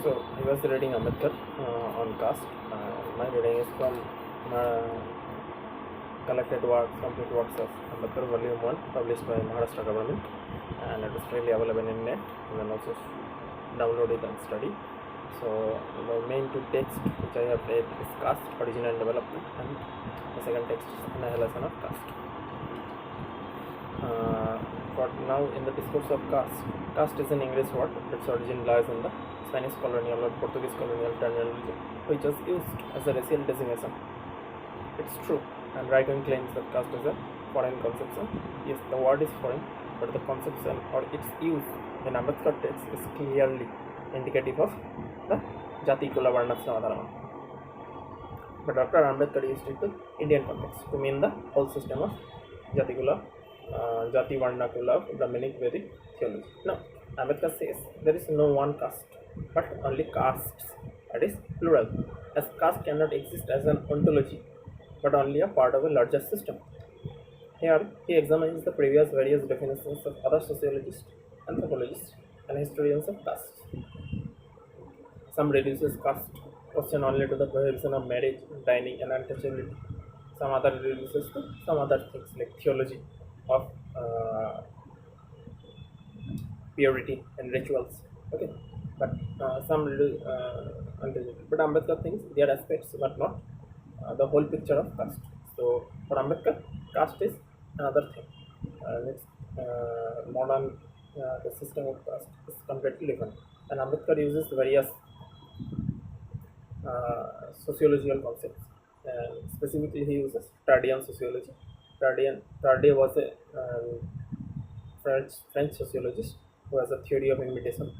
So I was reading Amedkar on Caste. My reading is from collected works, complete works of Amedkar, Volume 1, published by Maharashtra government, and it is freely available in net. You can also download it and study. So the main two texts which I have read is Caste, Origin and Development, and the second text is Annihilation of Caste. For now, in the discourse of caste, caste is an English word. Its origin lies in the Spanish colonial or Portuguese colonial terminology, which was used as a racial designation. It's true, and Right-wing claims that caste is a foreign conception. Yes, the word is foreign, but the conception or its use in Amedkar text is clearly indicative of the Jati-Kula-Varnashramadharma. But Dr. Ambedkar used it to Indian context to mean the whole system of Jati Varna Kula of Brahminic Vedic theology. Now, Ambedkar says there is no one caste, but only castes, that is plural, as caste cannot exist as an ontology, but only a part of a larger system. Here, he examines the previous various definitions of other sociologists, anthropologists, and historians of caste. Some reduces caste question only to the prohibition of marriage, dining, and untouchability. Some other reduces to some other things like theology of purity and rituals. Okay, but some reduce untouchability. But Ambedkar thinks they are aspects, but not the whole picture of caste. So for Ambedkar, caste is another thing. Next, modern the system of caste is completely different, and Ambedkar uses various sociological concepts. And specifically, he uses Tardian sociology. Tardieu was a French sociologist who has a theory of imitation.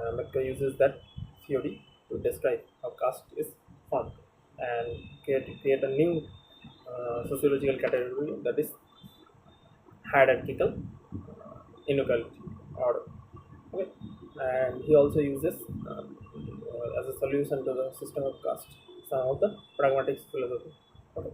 Ambedkar uses that theory to describe how caste is formed and create a new sociological category, that is hierarchical inequality. Okay. And he also uses as a solution to the system of caste some of the pragmatic philosophy. Okay.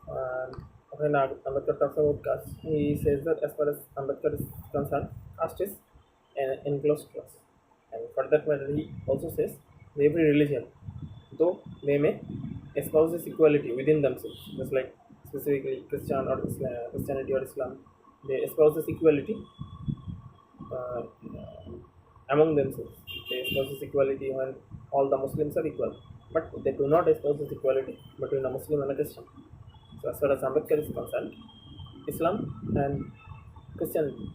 And when Ambedkar talks about caste, he says that as far as Ambedkar is concerned, caste is an enclosed class. And for that matter, he also says every religion, though they may espouse this equality within themselves, just like specifically Christianity or Islam, they espouse this equality uh, among themselves. They espouse this equality when all the Muslims are equal, but they do not espouse this equality between a Muslim and a Christian. So as far as Ambedkar is concerned, Islam and Christianity,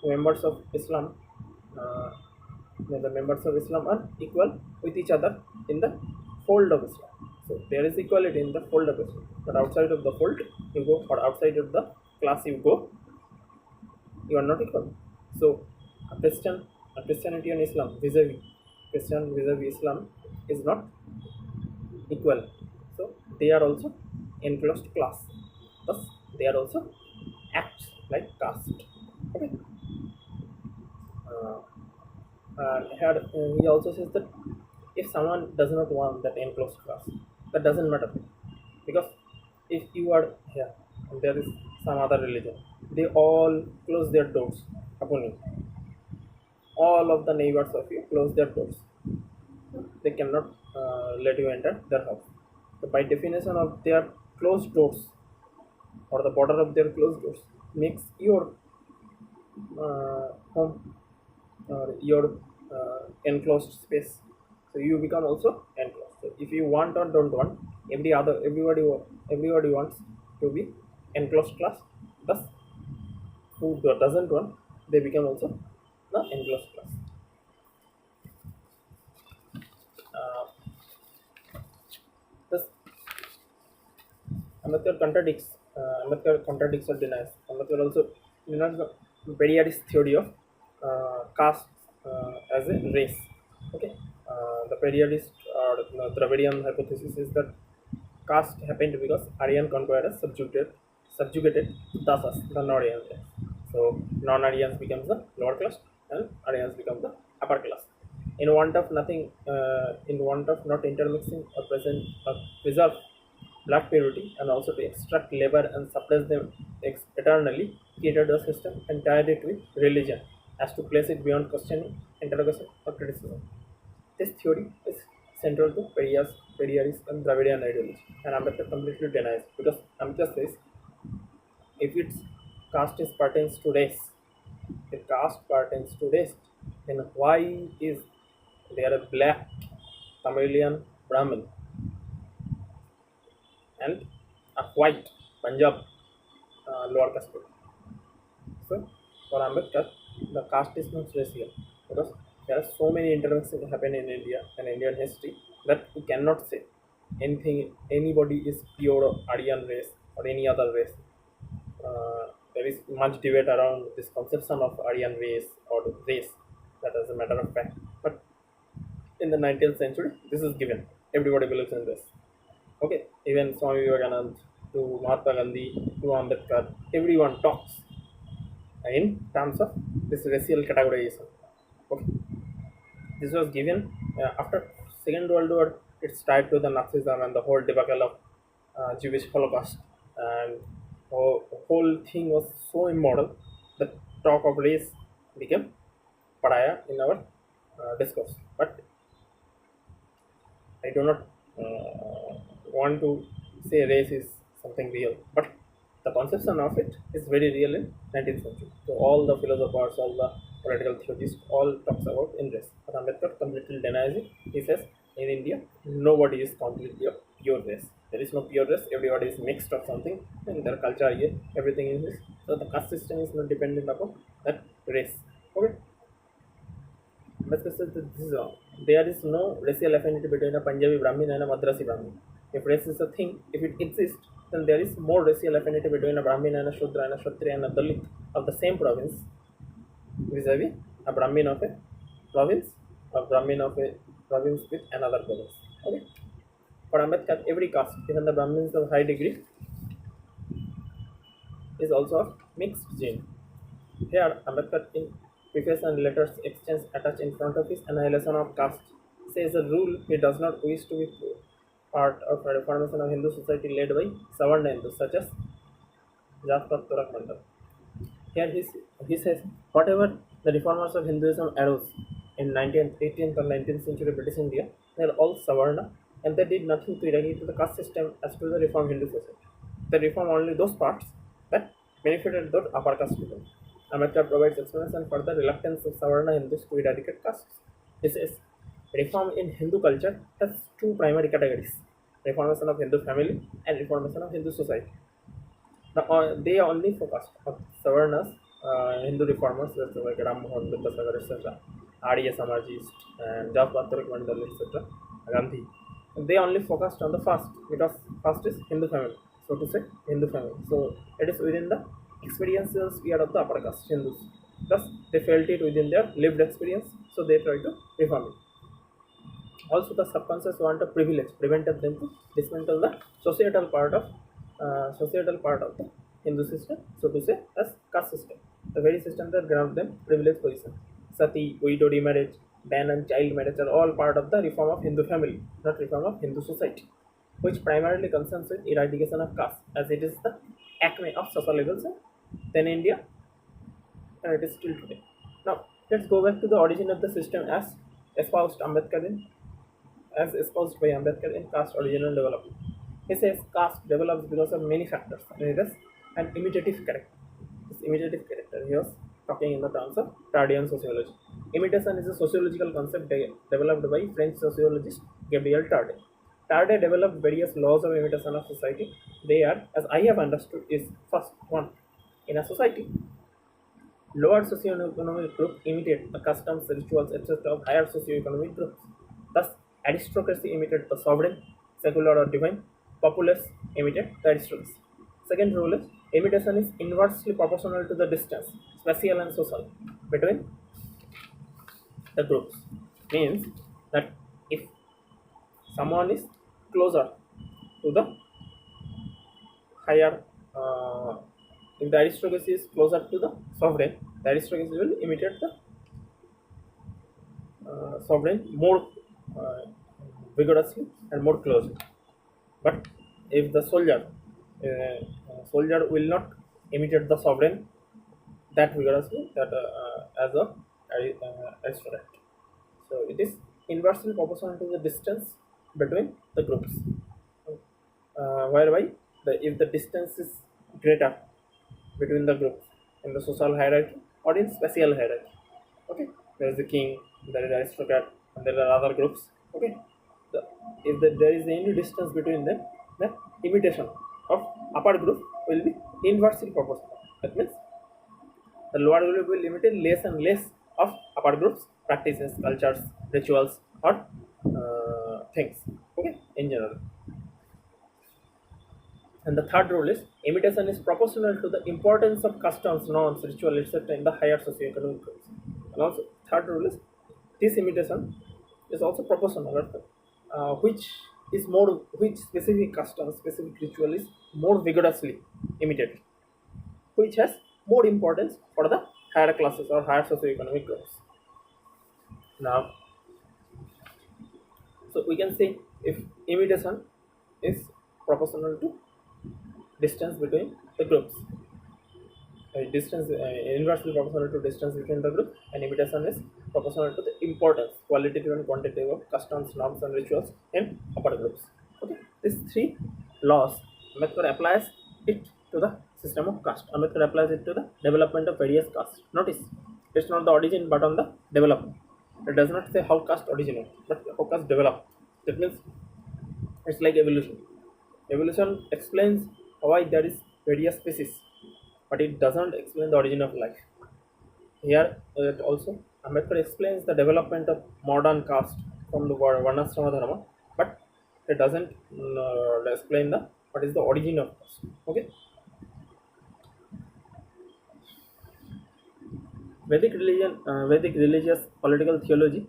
members of Islam, the members of Islam are equal with each other in the fold of Islam. So there is equality in the fold of Islam, but outside of the fold you go, or outside of the class you go, you are not equal. So Christianity and Islam Christian vis-a-vis Islam is not equal. So they are also enclosed class. Thus they are also acts like caste. Okay. Here he also says that if someone does not want that enclosed class, that doesn't matter, because if you are here and there is some other religion, they all close their doors upon you. All of the neighbors of you close their doors. They cannot let you enter their house. So by definition of their closed doors, or the border of their closed doors, makes your home or your enclosed space. So you become also enclosed. So if you want or don't want, everybody wants to be enclosed class. Thus, who doesn't want, they become also the enclosed class. Thus, Ambedkar contradicts or denies. Ambedkar also denies the Periodist theory of caste as a race. Okay, the Periodist or the Dravidian hypothesis is that caste happened because Aryan conquerors subjugated Dasas, the non-Aryans. So non-Aryans becomes the lower class and Aryans become the upper class. In want of not intermixing or preserve blood purity, and also to extract labor and suppress them eternally, created a system and tied it with religion as to place it beyond questioning, interrogation, or criticism. This theory is central to Periyar's and Dravidian ideology, and Ambedkar completely denies because Ambedkar says if its caste is pertains to race, if caste pertains to race, then why is there a black Tamilian Brahmin and a white Punjab lower caste people? So, for Ambedkar, the caste is not racial because there are so many interventions happen in India and Indian history that we cannot say anybody is pure Aryan race or any other race. There is much debate around this conception of Aryan race or race, that is a matter of fact. But in the 19th century, this is given. Everybody believes in this. Okay, even Swami Vivekananda to Mahatma Gandhi to Ambedkar, everyone talks in terms of this racial categorization. Okay, this was given after Second World War. It's tied to the Nazism and the whole debacle of Jewish Holocaust, and the whole thing was so immoral that talk of race became pariah in our discourse. But I do not want to say race is something real, but the conception of it is very real in 19th century. So all the philosophers, all the political theorists, all talks about in race. But Ambedkar completely denies it. He says in India nobody is completely a pure race. There is no pure race. Everybody is mixed of something, and their culture here, everything is this. So the caste system is not dependent upon that race. Okay. But this is wrong. There is no racial affinity between a Punjabi Brahmin and a Madrasi Brahmin. If race is a thing, if it exists, then there is more racial affinity between a Brahmin and a Shudra and a Kshatriya and a Dalit of the same province vis-a-vis a Brahmin of a province, a Brahmin of a province with another province. Okay. For Ambedkar, every caste, even the Brahmins of high degree, is also of mixed gene. Here, Ambedkar in preface and letters exchange attached in front of his annihilation of caste says a rule he does not wish to be part of a reformation of Hindu society led by Savarna Hindus such as Jati-Kula-Gotra-Varnashramadharma. Here he says whatever the reformers of Hinduism arose in 19th, 18th or 19th century British India, they are all Savarna and they did nothing to eradicate the caste system as to the reform Hindu society. They reform only those parts that benefited those upper caste people. Amedkar provides explanation for the reluctance of Savarna Hindus to eradicate castes. He says reform in Hindu culture has two primary categories: reformation of Hindu family and reformation of Hindu society. Now, they only focused on Savarnas, Hindu reformers, that's like Ram Mohan Vidyasagar, etc., Arya Samajist, and Jawaharlal Mandal, etc., Gandhi. They only focused on the first because first is Hindu family, so to say, Hindu family. So it is within the experiential sphere of the upper caste Hindus. Thus, they felt it within their lived experience, so they tried to reform it. Also, the subconscious want of privilege prevented them to dismantle the societal part of the Hindu system, so to say, as caste system, the very system that granted them privileged position. Sati, widow remarriage, ban and child marriage are all part of the reform of Hindu family, not reform of Hindu society, which primarily concerns with eradication of caste, as it is the acme of social levels in India, and it is still today. Now, let's go back to the origin of the system espoused Ambedkar in as espoused by Ambedkar in caste original development. He says caste develops because of many factors, and it is an imitative character. This imitative character, he was talking in the terms of Tardian sociology. Imitation is a sociological concept developed by French sociologist Gabriel Tarde. Tarde developed various laws of imitation of society. They are, as I have understood, is first one, in a society, lower socioeconomic groups imitate the customs, rituals, etc. of higher socioeconomic groups. Thus, aristocracy imitated the sovereign, secular or divine. Populace imitate the aristocracy. Second rule is imitation is inversely proportional to the distance, spatial and social, between the groups. Means that if someone is closer to the higher, if the aristocracy is closer to the sovereign, the aristocracy will imitate the sovereign more vigorously and more closely. But if the soldier will not imitate the sovereign that vigorously, that as a aristocrat. So it is inversely proportional to the distance between the groups, whereby if the distance is greater between the groups in the social hierarchy or in spatial hierarchy. Okay, there is the king, there is aristocrat, and there are other groups. Okay, if there is any distance between them, the imitation of upper group will be inversely proportional. That means the lower group will imitate less and less of upper groups practices, cultures, rituals, or things. Okay, in general. And the third rule is imitation is proportional to the importance of customs, norms, ritual, etc. in the higher socioeconomic groups. And also, third rule is this imitation is also proportional, which specific custom, specific ritual is more vigorously imitated, which has more importance for the higher classes or higher socioeconomic groups. Now, so we can say if imitation is proportional to distance between the groups, distance inversely proportional to distance between the group, and imitation is proportional to the importance, qualitative and quantitative, of customs, norms, and rituals in upper groups. Okay, these three laws, Ambedkar applies it to the system of caste. Ambedkar applies it to the development of various castes. Notice, it's not the origin but on the development. It does not say how caste originate, but how caste develop. That means it's like evolution. Evolution explains why there is various species, but it doesn't explain the origin of life. Here, it also Ambedkar explains the development of modern caste from the Varnashramadharma, but it doesn't explain the what is the origin of caste. Okay, Vedic religion, Vedic religious political theology,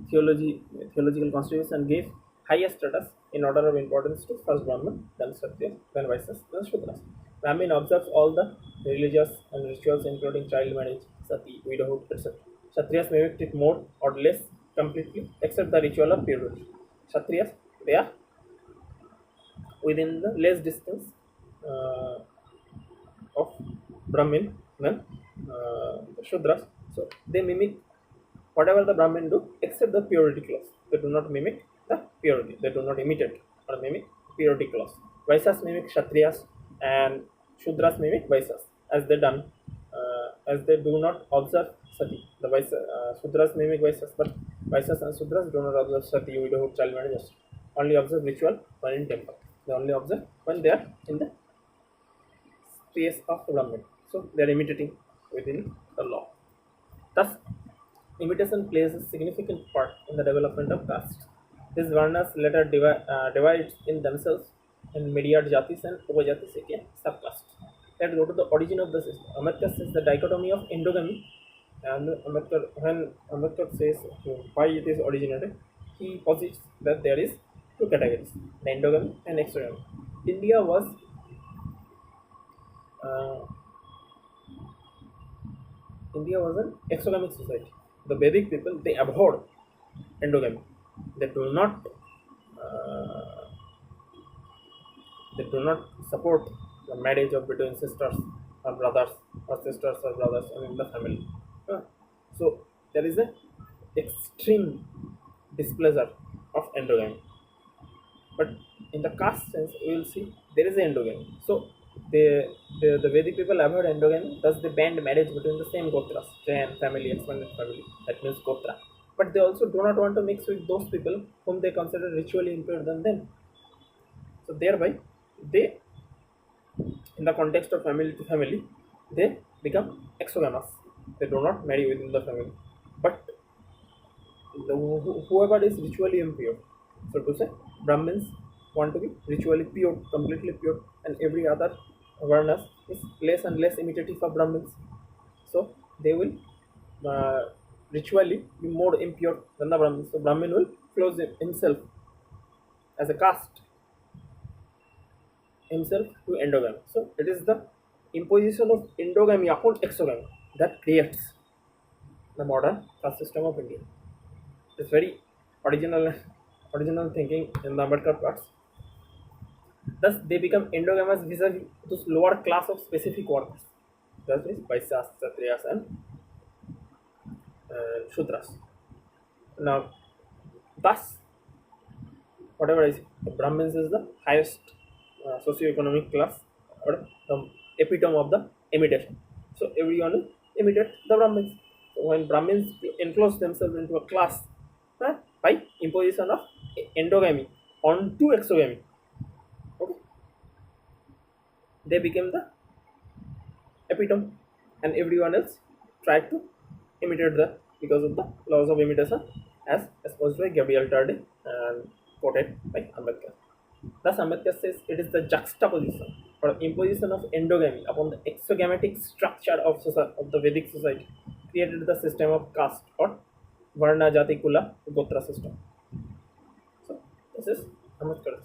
theological constitution gave highest status in order of importance to first Brahman, then Kshatriya, then Vaishyas, then Shudras. Brahmin observes all the religious and rituals, including child marriage, sati, widowhood, etc. Kshatriyas mimicked it more or less completely, except the ritual of purity. Kshatriyas, they are within the less distance uh, of Brahmin than Shudras. So they mimic whatever the Brahmin do except the purity clause. They do not mimic the purity. They do not imitate or mimic purity clause. Vaishyas mimic Kshatriyas and Shudras mimic Vaishyas as they done as they do not observe sati. The Shudras mimic Vaishyas, but Vaishyas and Shudras do not observe sati, widowhood, child marriage. Only observe ritual when in temple. They only observe when they are in the space of the Brahmin. So they are imitating within the law. Thus, imitation plays a significant part in the development of caste. These varnas later divide in themselves in myriad jatis and upajatis, aka subcastes. Let's go to the origin of the system. Ambedkar says the dichotomy of endogamy, and when Ambedkar says why it is originated, he posits that there is two categories: the endogamy and exogamy. India was uh, India was an exogamic society. The Vedic people, they abhorred endogamy. They do not uh, they do not support the marriage of between sisters or brothers, or sisters or brothers in the family. So there is a extreme displeasure of endogamy. But in the caste sense, we will see there is a endogamy. So the Vedic people avoid endogamy, thus they banned marriage between the same gotras, clan, family, expanded family. That means gotra. But they also do not want to mix with those people whom they consider ritually impure than them. So thereby, they, in the context of family to family, they become exogamous. They do not marry within the family. But whoever is ritually impure, so to say, Brahmins want to be ritually pure, completely pure, and every other varnas is less and less imitative of Brahmins. So they will uh, ritually be more impure than the Brahmins. So Brahmin will close himself as a caste himself to endogamy. So it is the imposition of endogamy upon exogamy that creates the modern caste system of India. It's very original original thinking in the Ambedkar parts. Thus, they become endogamous vis-a-vis those lower class of specific workers. That is Vaishyas, Kshatriyas, and Shudras. Now, thus, whatever I say, the Brahmins is the highest socioeconomic class or the epitome of the imitation. So everyone will imitate the Brahmins. So when Brahmins enclose themselves into a class by imposition of endogamy onto exogamy, okay, they became the epitome, and everyone else tried to imitate that because of the laws of imitation as exposed by Gabriel Tarde and quoted by Ambedkar. Thus, Ambedkar says it is the juxtaposition or imposition of endogamy upon the exogamatic structure of, of the Vedic society created the system of caste or Varna Jati Kula Gotra system. So, this is Ambedkar's